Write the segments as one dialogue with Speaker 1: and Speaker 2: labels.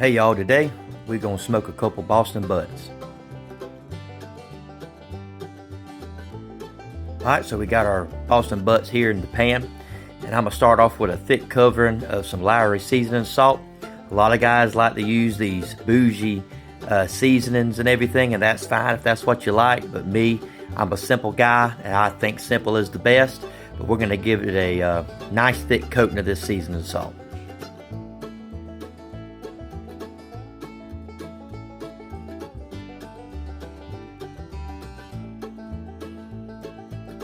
Speaker 1: Hey y'all, today we're gonna smoke a couple Boston butts. Alright, so we got our Boston butts here in the pan, and I'm gonna start off with a thick covering of some Lowry seasoning salt. A lot of guys like to use these bougie seasonings and everything, and that's fine if that's what you like, but me, I'm a simple guy and I think simple is the best. But we're gonna give it a nice thick coating of this seasoning salt.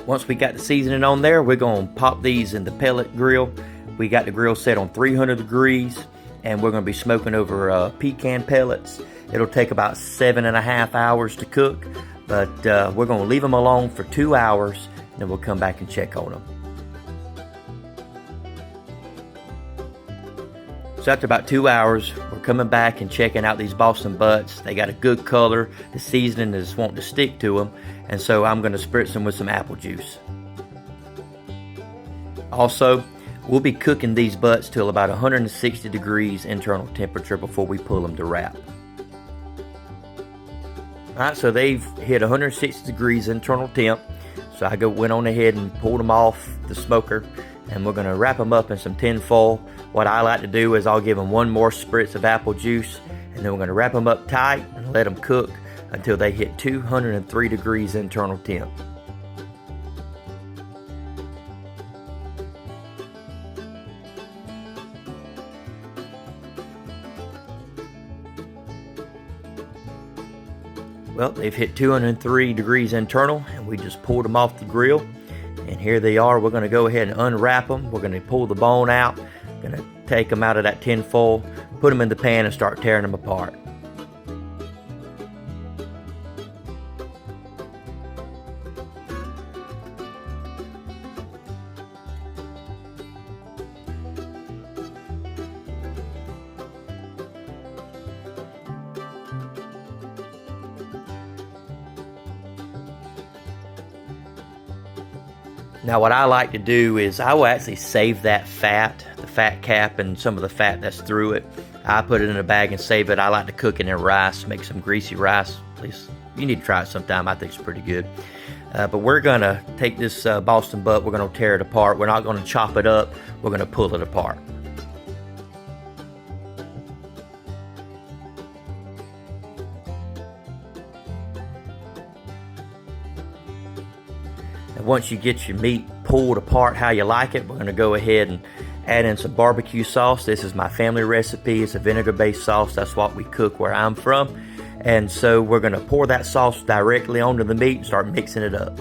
Speaker 1: Once we got the seasoning on there, we're going to pop these in the pellet grill. We got the grill set on 300 degrees, and we're going to be smoking over pecan pellets. It'll take about 7.5 hours to cook, but we're going to leave them alone for 2 hours, and then we'll come back and check on them. So after about 2 hours, we're coming back and checking out these Boston butts. They got a good color. The seasoning is wanting to stick to them, and so I'm going to spritz them with some apple juice. Also, we'll be cooking these butts till about 160 degrees internal temperature before we pull them to wrap. Alright, so they've hit 160 degrees internal temp. So I went on ahead and pulled them off the smoker, and we're going to wrap them up in some tin foil. What I like to do is I'll give them one more spritz of apple juice, and then we're going to wrap them up tight and let them cook until they hit 203 degrees internal temp. Well, they've hit 203 degrees internal, and we just pulled them off the grill. And here they are. We're going to go ahead and unwrap them. We're going to pull the bone out. Going to take them out of that tin foil, put them in the pan, and start tearing them apart. Now what I like to do is I will actually save that fat, the fat cap and some of the fat that's through it. I put it in a bag and save it. I like to cook it in rice, make some greasy rice. At least you need to try it sometime. I think it's pretty good. But we're going to take this Boston butt, we're going to tear it apart. We're not going to chop it up, we're going to pull it apart. And once you get your meat pulled apart how you like it, we're going to go ahead and add in some barbecue sauce. This is my family recipe. It's a vinegar-based sauce. That's what we cook where I'm from. And so we're going to pour that sauce directly onto the meat and start mixing it up.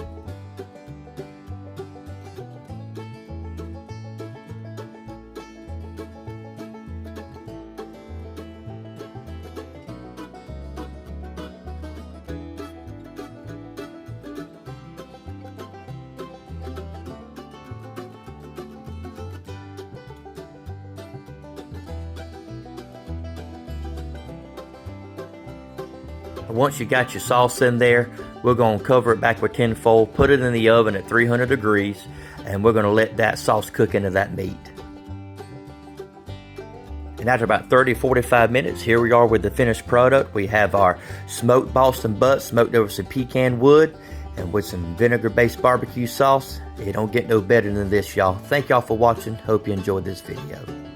Speaker 1: Once you got your sauce in there, we're going to cover it back with tin foil, put it in the oven at 300 degrees, and we're going to let that sauce cook into that meat. And after about 30-45 minutes, here we are with the finished product. We have our smoked Boston butt smoked over some pecan wood and with some vinegar-based barbecue sauce. It don't get no better than this, y'all. Thank y'all for watching. Hope you enjoyed this video.